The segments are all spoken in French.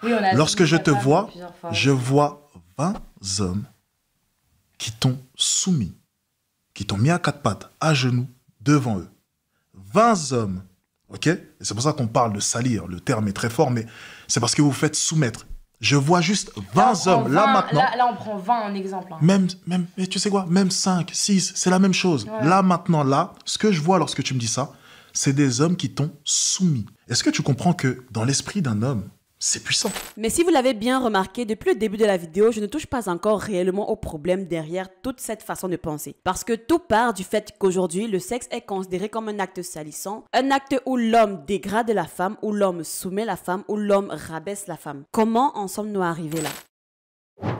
Oui, on a Lorsque dit je ta te femme vois, plusieurs fois. je vois 20 hommes qui t'ont soumis, qui t'ont mis à quatre pattes, à genoux, devant eux. 20 hommes, ok? Et c'est pour ça qu'on parle de salir, le terme est très fort, mais c'est parce que vous faites soumettre. Je vois juste 20 hommes, là maintenant. Là, on prend 20 en exemple. Hein. Mais tu sais quoi? Même 5, 6, c'est la même chose. Ouais. Là maintenant, là, ce que je vois lorsque tu me dis ça, c'est des hommes qui t'ont soumis. Est-ce que tu comprends que dans l'esprit d'un homme, c'est puissant? Mais si vous l'avez bien remarqué, depuis le début de la vidéo, je ne touche pas encore réellement au problème derrière toute cette façon de penser. Parce que tout part du fait qu'aujourd'hui, le sexe est considéré comme un acte salissant, un acte où l'homme dégrade la femme, où l'homme soumet la femme, où l'homme rabaisse la femme. Comment en sommes-nous arrivés là?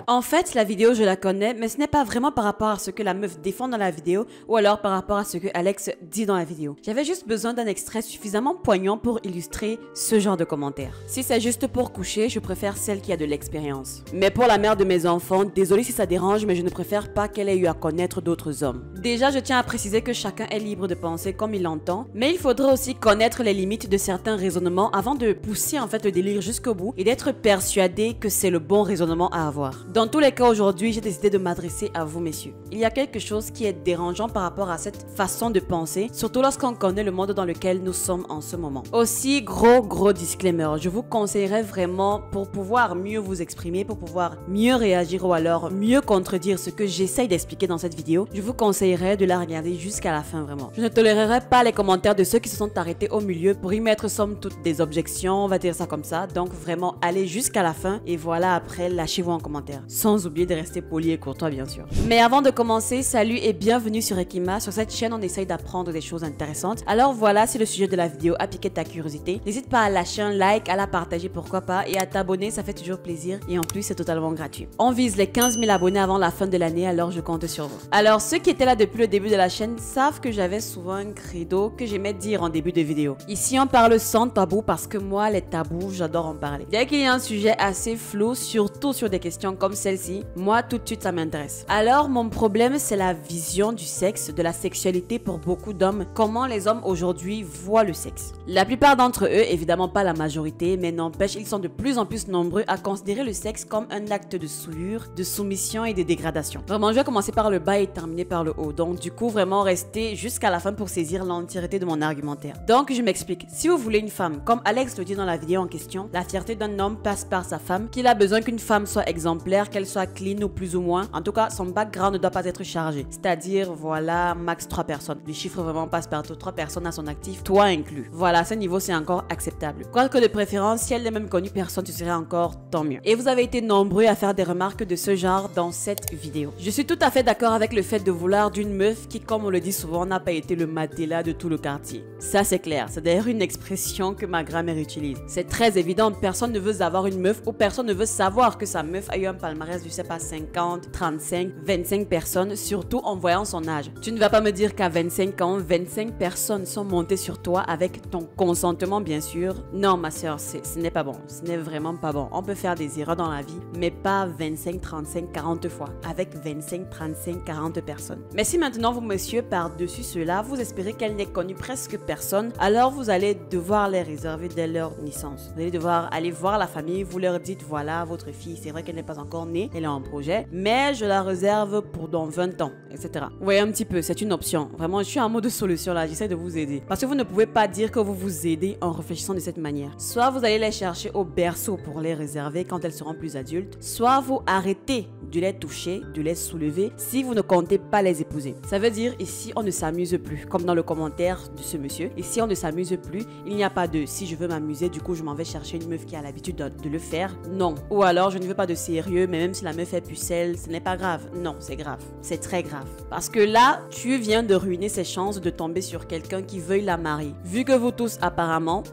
En fait, la vidéo, je la connais, mais ce n'est pas vraiment par rapport à ce que la meuf défend dans la vidéo ou alors par rapport à ce que Alex dit dans la vidéo. J'avais juste besoin d'un extrait suffisamment poignant pour illustrer ce genre de commentaires. Si c'est juste pour coucher, je préfère celle qui a de l'expérience. Mais pour la mère de mes enfants, désolée si ça dérange, mais je ne préfère pas qu'elle ait eu à connaître d'autres hommes. Déjà, je tiens à préciser que chacun est libre de penser comme il l'entend, mais il faudrait aussi connaître les limites de certains raisonnements avant de pousser en fait le délire jusqu'au bout et d'être persuadé que c'est le bon raisonnement à avoir. Dans tous les cas, aujourd'hui, j'ai décidé de m'adresser à vous, messieurs. Il y a quelque chose qui est dérangeant par rapport à cette façon de penser, surtout lorsqu'on connaît le monde dans lequel nous sommes en ce moment. Aussi, gros disclaimer, je vous conseillerais vraiment, pour pouvoir mieux vous exprimer, pour pouvoir mieux réagir ou alors mieux contredire ce que j'essaye d'expliquer dans cette vidéo, je vous conseillerais de la regarder jusqu'à la fin, vraiment. Je ne tolérerai pas les commentaires de ceux qui se sont arrêtés au milieu pour y mettre somme toute des objections, on va dire ça comme ça. Donc vraiment, allez jusqu'à la fin et voilà, après, lâchez-vous en commentaire. Sans oublier de rester poli et courtois, bien sûr. Mais avant de commencer, salut et bienvenue sur Ekima. Sur cette chaîne, on essaye d'apprendre des choses intéressantes. Alors voilà, si le sujet de la vidéo a piqué ta curiosité, n'hésite pas à lâcher un like, à la partager, pourquoi pas, et à t'abonner, ça fait toujours plaisir. Et en plus, c'est totalement gratuit. On vise les 15 000 abonnés avant la fin de l'année, alors je compte sur vous. Alors, ceux qui étaient là depuis le début de la chaîne savent que j'avais souvent un credo que j'aimais dire en début de vidéo. Ici, on parle sans tabou parce que moi, les tabous, j'adore en parler. Dès qu'il y a un sujet assez flou, surtout sur des questions comme celle-ci, moi tout de suite ça m'intéresse. Alors mon problème c'est la vision du sexe, de la sexualité pour beaucoup d'hommes, comment les hommes aujourd'hui voient le sexe. La plupart d'entre eux, évidemment pas la majorité, mais n'empêche ils sont de plus en plus nombreux à considérer le sexe comme un acte de souillure, de soumission et de dégradation. Vraiment je vais commencer par le bas et terminer par le haut, donc du coup vraiment restez jusqu'à la fin pour saisir l'entièreté de mon argumentaire. Donc je m'explique, si vous voulez une femme, comme Alex le dit dans la vidéo en question, la fierté d'un homme passe par sa femme, qu'il a besoin qu'une femme soit exemplaire, qu'elle soit clean ou plus ou moins. En tout cas, son background ne doit pas être chargé. C'est-à-dire, voilà, max 3 personnes. Le chiffre vraiment passe partout. 3 personnes à son actif, toi inclus. Voilà, à ce niveau, c'est encore acceptable. Quoique de préférence, si elle n'est même connue personne, tu serais encore tant mieux. Et vous avez été nombreux à faire des remarques de ce genre dans cette vidéo. Je suis tout à fait d'accord avec le fait de vouloir d'une meuf qui, comme on le dit souvent, n'a pas été le Mandela de tout le quartier. Ça, c'est clair. C'est d'ailleurs une expression que ma grand-mère utilise. C'est très évident. Personne ne veut avoir une meuf ou personne ne veut savoir que sa meuf a eu un palmarès, je sais pas, 50, 35, 25 personnes, surtout en voyant son âge. Tu ne vas pas me dire qu'à 25 ans, 25 personnes sont montées sur toi avec ton consentement, bien sûr. Non, ma soeur, ce n'est pas bon. Ce n'est vraiment pas bon. On peut faire des erreurs dans la vie, mais pas 25, 35, 40 fois, avec 25, 35, 40 personnes. Mais si maintenant vous, monsieur, par-dessus cela, vous espérez qu'elle n'ait connu presque personne, alors vous allez devoir les réserver dès leur naissance. Vous allez devoir aller voir la famille, vous leur dites, voilà, votre fille, c'est vrai qu'elle n'est pas encore née, elle est en projet, mais je la réserve pour dans 20 ans, etc. Vous voyez un petit peu, c'est une option. Vraiment, je suis en mode solution là, j'essaie de vous aider. Parce que vous ne pouvez pas dire que vous vous aidez en réfléchissant de cette manière. Soit vous allez les chercher au berceau pour les réserver quand elles seront plus adultes, soit vous arrêtez de les toucher, de les soulever si vous ne comptez pas les épouser. Ça veut dire ici on ne s'amuse plus, comme dans le commentaire de ce monsieur. Ici on ne s'amuse plus, il n'y a pas de si je veux m'amuser, du coup je m'en vais chercher une meuf qui a l'habitude de le faire. Non. Ou alors je ne veux pas de sérieux, mais même si la meuf est pucelle, ce n'est pas grave. Non, c'est grave. C'est très grave. Parce que là, tu viens de ruiner ses chances de tomber sur quelqu'un qui veuille la marier. Vu que vous tous apparemment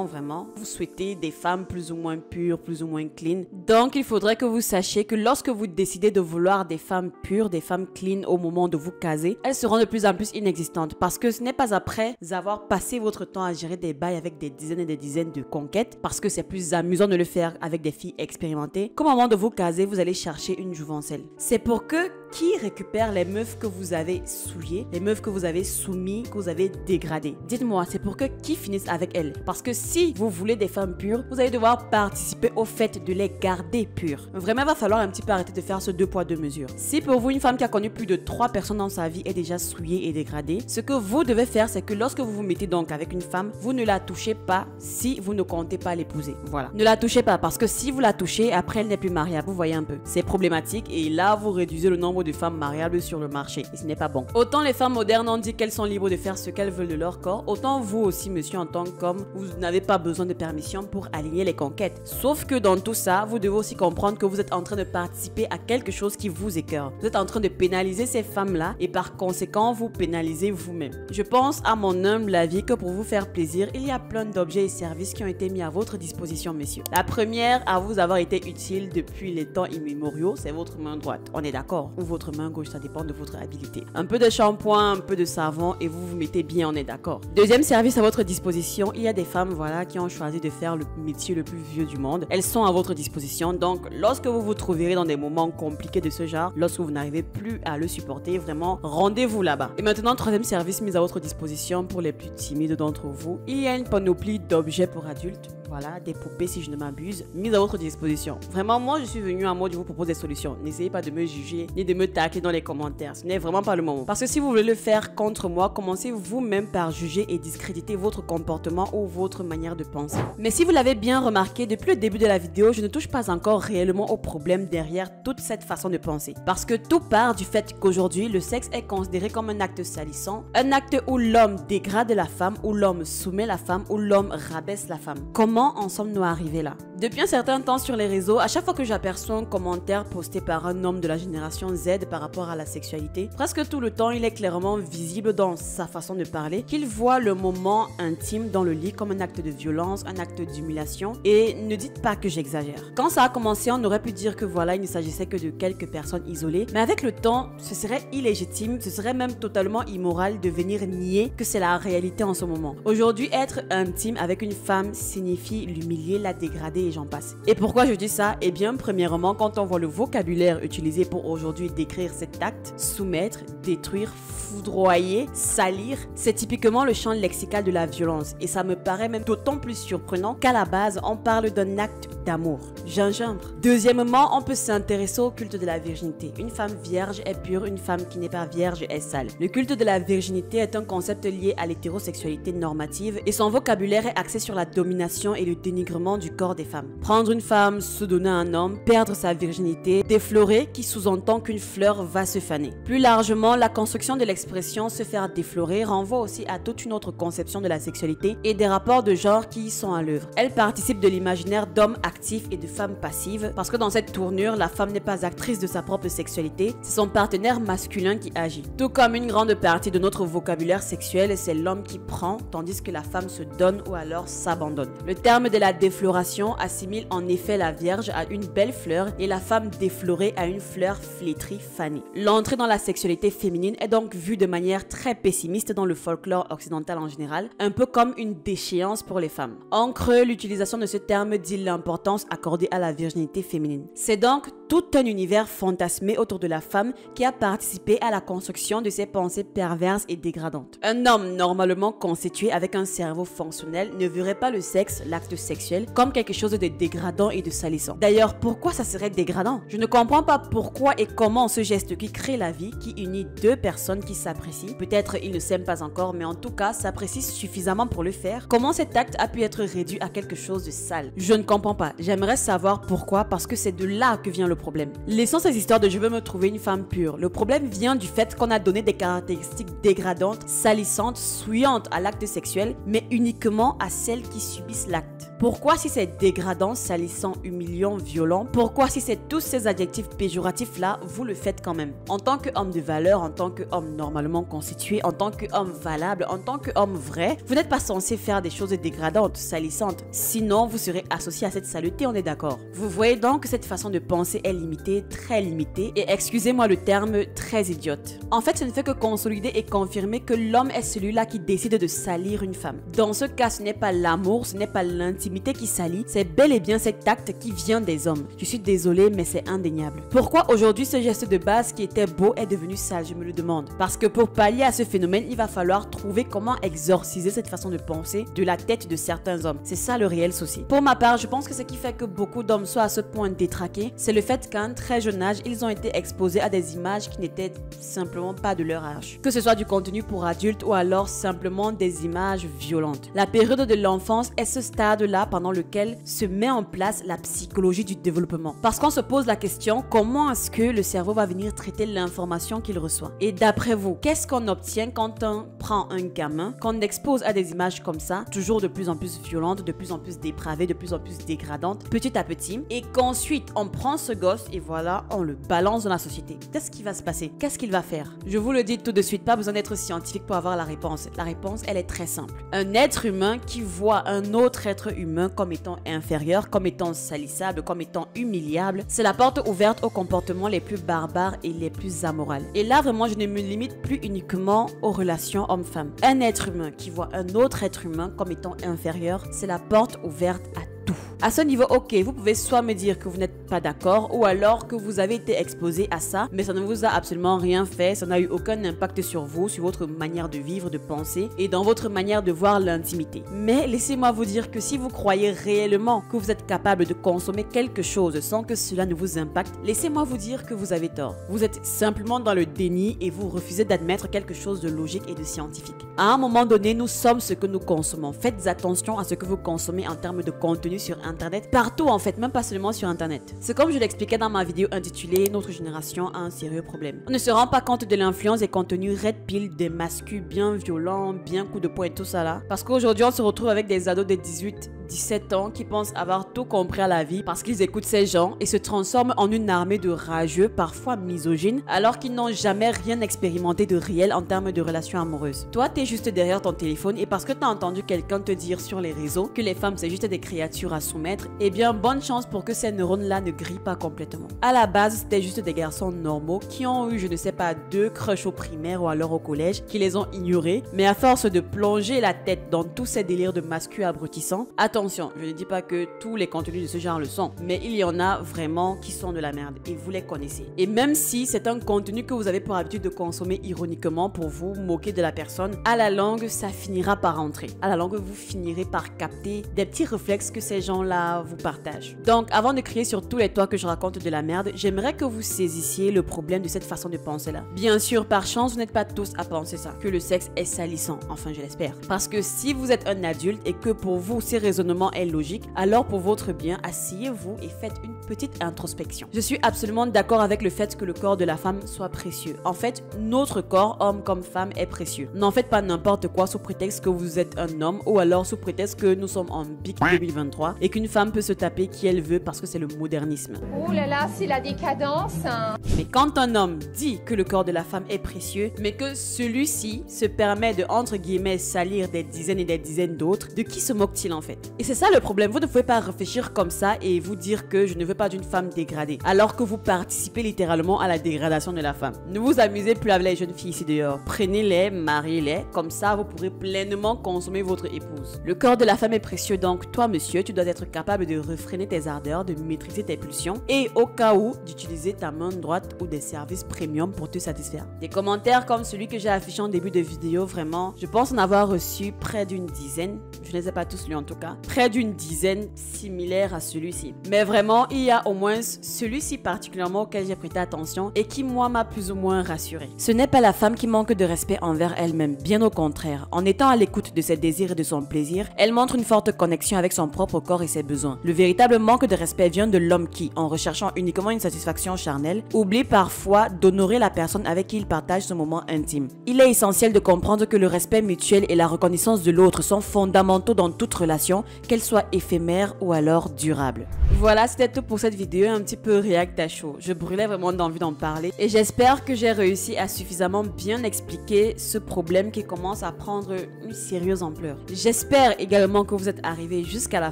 vraiment, vous souhaitez des femmes plus ou moins pures, plus ou moins clean. Donc il faudrait que vous sachiez que lorsque vous décidez de vouloir des femmes pures, des femmes clean au moment de vous caser, elles seront de plus en plus inexistantes. Parce que ce n'est pas après avoir passé votre temps à gérer des bails avec des dizaines et des dizaines de conquêtes, parce que c'est plus amusant de le faire avec des filles expérimentées, qu'au moment de vous caser, vous allez chercher une jouvencelle. C'est pour que qui récupère les meufs que vous avez souillées, les meufs que vous avez soumises, que vous avez dégradées? Dites-moi, c'est pour que qui finisse avec elles? Parce que si vous voulez des femmes pures, vous allez devoir participer au fait de les garder pures. Vraiment, il va falloir un petit peu arrêter de faire ce 2 poids 2 mesures. Si pour vous, une femme qui a connu plus de 3 personnes dans sa vie est déjà souillée et dégradée, ce que vous devez faire, c'est que lorsque vous vous mettez donc avec une femme, vous ne la touchez pas si vous ne comptez pas l'épouser. Voilà. Ne la touchez pas parce que si vous la touchez, après elle n'est plus mariable. Vous voyez un peu. C'est problématique et là, vous réduisez le nombre de femmes mariables sur le marché et ce n'est pas bon. Autant les femmes modernes ont dit qu'elles sont libres de faire ce qu'elles veulent de leur corps, autant vous aussi, monsieur, en tant qu'homme, vous n'avez pas besoin de permission pour aligner les conquêtes. Sauf que dans tout ça, vous devez aussi comprendre que vous êtes en train de participer à quelque chose qui vous écœure. Vous êtes en train de pénaliser ces femmes-là et par conséquent, vous pénalisez vous-même. Je pense à mon humble avis que pour vous faire plaisir, il y a plein d'objets et services qui ont été mis à votre disposition, messieurs. La première à vous avoir été utile depuis les temps immémoriaux, c'est votre main droite. On est d'accord? Ou votre main gauche, ça dépend de votre habilité. Un peu de shampoing, un peu de savon et vous vous mettez bien, on est d'accord. Deuxième service à votre disposition, il y a des femmes voilà, qui ont choisi de faire le métier le plus vieux du monde. Elles sont à votre disposition, donc lorsque vous vous trouverez dans des moments compliqués de ce genre, lorsque vous n'arrivez plus à le supporter, vraiment, rendez-vous là-bas. Et maintenant, troisième service mis à votre disposition pour les plus timides d'entre vous, il y a une panoplie d'objets pour adultes. Voilà, des poupées si je ne m'abuse, mises à votre disposition. Vraiment, moi je suis venu en mode je vous propose des solutions. N'essayez pas de me juger ni de me tacler dans les commentaires. Ce n'est vraiment pas le moment. Parce que si vous voulez le faire contre moi, commencez vous-même par juger et discréditer votre comportement ou votre manière de penser. Mais si vous l'avez bien remarqué, depuis le début de la vidéo, je ne touche pas encore réellement au problème derrière toute cette façon de penser. Parce que tout part du fait qu'aujourd'hui, le sexe est considéré comme un acte salissant, un acte où l'homme dégrade la femme, où l'homme soumet la femme, où l'homme rabaisse la femme. Comment en sommes-nous arrivés là? Depuis un certain temps sur les réseaux, à chaque fois que j'aperçois un commentaire posté par un homme de la génération Z par rapport à la sexualité, presque tout le temps il est clairement visible dans sa façon de parler qu'il voit le moment intime dans le lit comme un acte de violence, un acte d'humiliation, et ne dites pas que j'exagère. Quand ça a commencé, on aurait pu dire que voilà, il ne s'agissait que de quelques personnes isolées, mais avec le temps, ce serait illégitime, ce serait même totalement immoral de venir nier que c'est la réalité en ce moment. Aujourd'hui, être intime avec une femme signifie l'humilier, la dégrader et j'en passe. Et pourquoi je dis ça? Eh bien, premièrement, quand on voit le vocabulaire utilisé pour aujourd'hui décrire cet acte, soumettre, détruire, foudroyer, salir, c'est typiquement le champ lexical de la violence et ça me paraît même d'autant plus surprenant qu'à la base, on parle d'un acte d'amour. Gingembre. Deuxièmement, on peut s'intéresser au culte de la virginité. Une femme vierge est pure, une femme qui n'est pas vierge est sale. Le culte de la virginité est un concept lié à l'hétérosexualité normative et son vocabulaire est axé sur la domination et le dénigrement du corps des femmes. Prendre une femme, se donner à un homme, perdre sa virginité, déflorer qui sous-entend qu'une fleur va se faner. Plus largement, la construction de l'expression se faire déflorer renvoie aussi à toute une autre conception de la sexualité et des rapports de genre qui y sont à l'œuvre. Elle participe de l'imaginaire d'hommes actifs et de femmes passives parce que dans cette tournure, la femme n'est pas actrice de sa propre sexualité, c'est son partenaire masculin qui agit. Tout comme une grande partie de notre vocabulaire sexuel, c'est l'homme qui prend tandis que la femme se donne ou alors s'abandonne. Le terme de la défloration assimile en effet la vierge à une belle fleur et la femme déflorée à une fleur flétrie fanée. L'entrée dans la sexualité féminine est donc vue de manière très pessimiste dans le folklore occidental en général, un peu comme une déchéance pour les femmes. En creux, l'utilisation de ce terme dit l'importance accordée à la virginité féminine. C'est donc tout un univers fantasmé autour de la femme qui a participé à la construction de ces pensées perverses et dégradantes. Un homme normalement constitué avec un cerveau fonctionnel ne verrait pas le sexe, l'acte sexuel, comme quelque chose de dégradant et de salissant. D'ailleurs, pourquoi ça serait dégradant? Je ne comprends pas pourquoi et comment ce geste qui crée la vie, qui unit deux personnes qui s'apprécient, peut-être ils ne s'aiment pas encore, mais en tout cas s'apprécient suffisamment pour le faire, comment cet acte a pu être réduit à quelque chose de sale? Je ne comprends pas. J'aimerais savoir pourquoi, parce que c'est de là que vient le problème. Laissons ces histoires de je veux me trouver une femme pure. Le problème vient du fait qu'on a donné des caractéristiques dégradantes, salissantes, souillantes à l'acte sexuel, mais uniquement à celles qui subissent l'acte. Pourquoi si c'est dégradant, salissant, humiliant, violent, pourquoi si c'est tous ces adjectifs péjoratifs là, vous le faites quand même? En tant qu'homme de valeur, en tant qu'homme normalement constitué, en tant qu'homme valable, en tant qu'homme vrai, vous n'êtes pas censé faire des choses dégradantes, salissantes. Sinon, vous serez associé à cette saleté, on est d'accord. Vous voyez donc que cette façon de penser est limitée, très limitée, et excusez-moi le terme, très idiote. En fait, ce ne fait que consolider et confirmer que l'homme est celui-là qui décide de salir une femme. Dans ce cas, ce n'est pas l'amour, ce n'est pas l'intimité l'intimité qui salit, c'est bel et bien cet acte qui vient des hommes. Je suis désolée, mais c'est indéniable. Pourquoi aujourd'hui ce geste de base qui était beau est devenu sale, je me le demande. Parce que pour pallier à ce phénomène, il va falloir trouver comment exorciser cette façon de penser de la tête de certains hommes. C'est ça le réel souci. Pour ma part, je pense que ce qui fait que beaucoup d'hommes soient à ce point détraqués, c'est le fait qu'à un très jeune âge, ils ont été exposés à des images qui n'étaient simplement pas de leur âge. Que ce soit du contenu pour adultes ou alors simplement des images violentes. La période de l'enfance est ce stade-là pendant lequel se met en place la psychologie du développement. Parce qu'on se pose la question, comment est-ce que le cerveau va venir traiter l'information qu'il reçoit? Et d'après vous, qu'est-ce qu'on obtient quand on prend un gamin, qu'on expose à des images comme ça, toujours de plus en plus violentes, de plus en plus dépravées, de plus en plus dégradantes, petit à petit, et qu'ensuite on prend ce gosse et voilà, on le balance dans la société? Qu'est-ce qui va se passer? Qu'est-ce qu'il va faire? Je vous le dis tout de suite, pas besoin d'être scientifique pour avoir la réponse. La réponse, elle est très simple. Un être humain qui voit un autre être humain comme étant inférieur, comme étant salissable, comme étant humiliable, c'est la porte ouverte aux comportements les plus barbares et les plus amoraux. Et là, vraiment, je ne me limite plus uniquement aux relations homme-femme. Un être humain qui voit un autre être humain comme étant inférieur, c'est la porte ouverte à tout. À ce niveau, ok, vous pouvez soit me dire que vous n'êtes pas d'accord ou alors que vous avez été exposé à ça, mais ça ne vous a absolument rien fait, ça n'a eu aucun impact sur vous, sur votre manière de vivre, de penser et dans votre manière de voir l'intimité. Mais laissez-moi vous dire que si vous croyez réellement que vous êtes capable de consommer quelque chose sans que cela ne vous impacte, laissez-moi vous dire que vous avez tort. Vous êtes simplement dans le déni et vous refusez d'admettre quelque chose de logique et de scientifique. À un moment donné, nous sommes ce que nous consommons. Faites attention à ce que vous consommez en termes de contenu sur Internet, partout en fait, même pas seulement sur Internet. C'est comme je l'expliquais dans ma vidéo intitulée « Notre génération a un sérieux problème ». On ne se rend pas compte de l'influence des contenus red pill, des masculins bien violents, bien coups de poing et tout ça là. Parce qu'aujourd'hui, on se retrouve avec des ados de 17 ans qui pensent avoir tout compris à la vie parce qu'ils écoutent ces gens et se transforment en une armée de rageux, parfois misogynes, alors qu'ils n'ont jamais rien expérimenté de réel en termes de relations amoureuses. Toi, t'es juste derrière ton téléphone et parce que t'as entendu quelqu'un te dire sur les réseaux que les femmes c'est juste des créatures à soumettre, eh bien bonne chance pour que ces neurones-là ne grillent pas complètement. À la base, c'était juste des garçons normaux qui ont eu, je ne sais pas, 2 crushs au primaire ou alors au collège, qui les ont ignorés, mais à force de plonger la tête dans tous ces délires de masculins abrutissants, attention, je ne dis pas que tous les contenus de ce genre le sont, mais il y en a vraiment qui sont de la merde et vous les connaissez. Et même si c'est un contenu que vous avez pour habitude de consommer ironiquement pour vous moquer de la personne, à la longue, ça finira par rentrer. À la longue, vous finirez par capter des petits réflexes que ces gens-là vous partagent. Donc, avant de crier sur tous les toits que je raconte de la merde, j'aimerais que vous saisissiez le problème de cette façon de penser-là. Bien sûr, par chance, vous n'êtes pas tous à penser ça, que le sexe est salissant, enfin je l'espère. Parce que si vous êtes un adulte et que pour vous, ces raisonnements est logique, alors pour votre bien, asseyez-vous et faites une petite introspection. Je suis absolument d'accord avec le fait que le corps de la femme soit précieux. En fait, notre corps, homme comme femme, est précieux. N'en faites pas n'importe quoi sous prétexte que vous êtes un homme ou alors sous prétexte que nous sommes en BIC 2023 et qu'une femme peut se taper qui elle veut parce que c'est le modernisme. Oh là là, c'est la décadence, hein. Mais quand un homme dit que le corps de la femme est précieux, mais que celui-ci se permet de, entre guillemets, salir des dizaines et des dizaines d'autres, de qui se moque-t-il en fait? Et c'est ça le problème, vous ne pouvez pas réfléchir comme ça et vous dire que je ne veux pas d'une femme dégradée, alors que vous participez littéralement à la dégradation de la femme. Ne vous amusez plus avec les jeunes filles ici dehors. Prenez-les, mariez-les, comme ça vous pourrez pleinement consommer votre épouse. Le corps de la femme est précieux, donc toi monsieur, tu dois être capable de refréner tes ardeurs, de maîtriser tes pulsions et au cas où d'utiliser ta main droite ou des services premium pour te satisfaire. Des commentaires comme celui que j'ai affiché en début de vidéo, vraiment, je pense en avoir reçu près d'une dizaine, je ne les ai pas tous lus en tout cas, près d'une dizaine similaires à celui-ci. Mais vraiment, il y a au moins celui-ci particulièrement auquel j'ai prêté attention et qui moi m'a plus ou moins rassuré. Ce n'est pas la femme qui manque de respect envers elle-même, bien au contraire. En étant à l'écoute de ses désirs et de son plaisir, elle montre une forte connexion avec son propre corps et ses besoins. Le véritable manque de respect vient de l'homme qui, en recherchant uniquement une satisfaction charnelle, oublie parfois d'honorer la personne avec qui il partage ce moment intime. Il est essentiel de comprendre que le respect mutuel et la reconnaissance de l'autre sont fondamentaux dans toute relation, qu'elle soit éphémère ou alors durable. Voilà, c'était tout pour cette vidéo, un petit peu react à chaud. Je brûlais vraiment d'envie d'en parler et j'espère que j'ai réussi à suffisamment bien expliquer ce problème qui commence à prendre une sérieuse ampleur. J'espère également que vous êtes arrivés jusqu'à la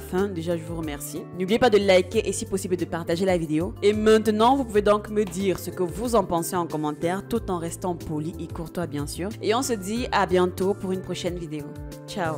fin, déjà je vous remercie. N'oubliez pas de liker et si possible de partager la vidéo. Et maintenant, vous pouvez donc me dire ce que vous en pensez en commentaire tout en restant poli et courtois bien sûr. Et on se dit à bientôt pour une prochaine vidéo. Ciao!